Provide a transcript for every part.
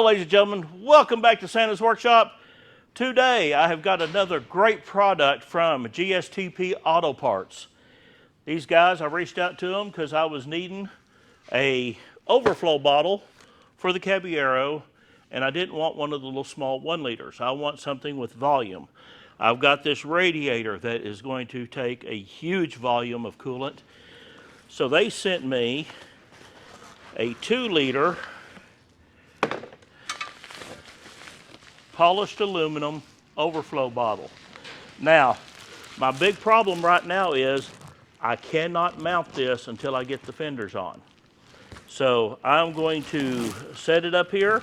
Hello, ladies and gentlemen. Welcome back to Santa's Workshop. Today, I have got another great product from GSTP Auto Parts. These guys, I reached out to them because I was needing a overflow bottle for the Caballero, and I didn't want one of the little small 1 liters. I want something with volume. I've got this radiator that is going to take a huge volume of coolant. So they sent me a 2 liter polished aluminum overflow bottle. Now, my big problem right now is I cannot mount this until I get the fenders on. So I'm going to set it up here.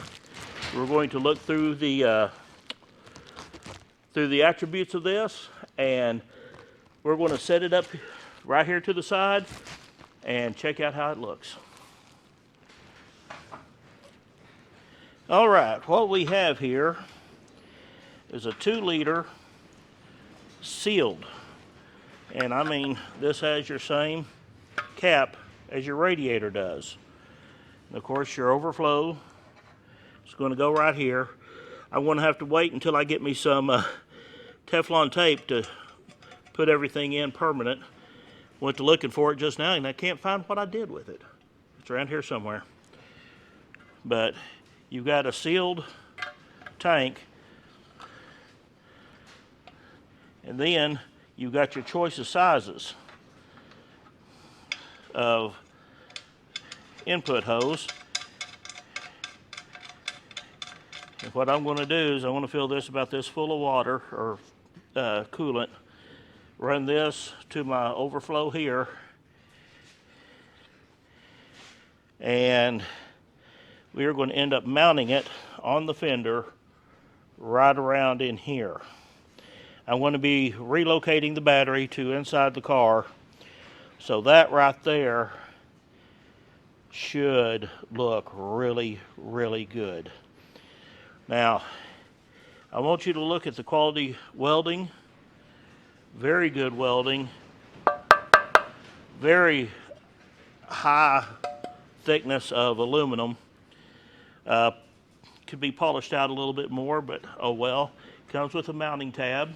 We're going to look through the attributes of this, and we're going to set it up right here to the side and check out how it looks. All right, what we have here is a 2 liter sealed. And I mean, this has your same cap as your radiator does. And of course, your overflow is going to go right here. I'm going to have to wait until I get me some Teflon tape to put everything in permanent. Went to looking for it just now and I can't find what I did with it. It's around here somewhere. But you've got a sealed tank, and then you've got your choice of sizes of input hose. And what I'm going to do is I want to fill this about this full of water or coolant, run this to my overflow here, and we are going to end up mounting it on the fender right around in here. I'm going to be relocating the battery to inside the car, so that right there should look really, really good. Now, I want you to look at the quality welding. Very good welding. Very high thickness of aluminum. Could be polished out a little bit more, but oh well. Comes with a mounting tab.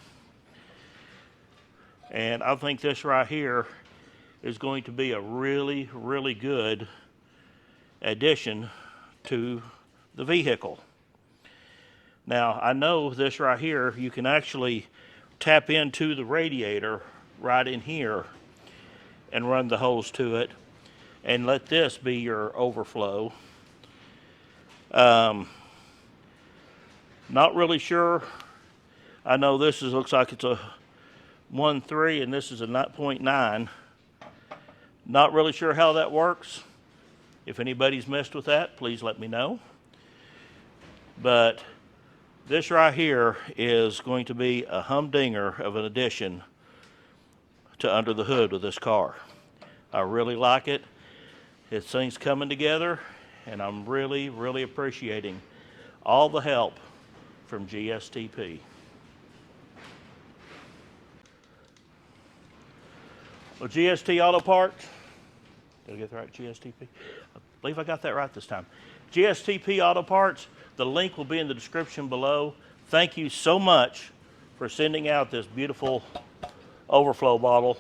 And I think this right here is going to be a really, really good addition to the vehicle. Now, I know this right here, you can actually tap into the radiator right in here and run the hose to it and let this be your overflow. Not really sure. I know this looks like it's a 1.3 and this is a 0.9. Not really sure how that works. If anybody's messed with that, please let me know. But this right here is going to be a humdinger of an addition to under the hood of this car. I really like it. This thing's coming together, and I'm really, really appreciating all the help from GSTP. Well, GST Auto Parts, did I get that right, GSTP? I believe I got that right this time. GSTP Auto Parts, the link will be in the description below. Thank you so much for sending out this beautiful overflow bottle.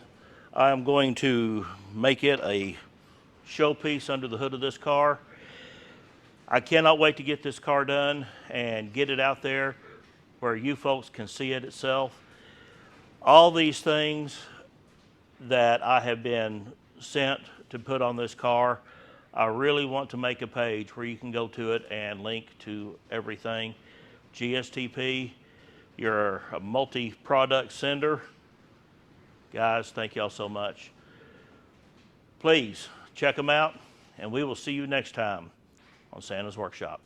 I'm going to make it a showpiece under the hood of this car. I cannot wait to get this car done and get it out there where you folks can see it itself. All these things that I have been sent to put on this car, I really want to make a page where you can go to it and link to everything. GSTP, you're a multi-product sender. Guys, thank y'all so much. Please check them out, and we will see you next time on Santa's Workshop.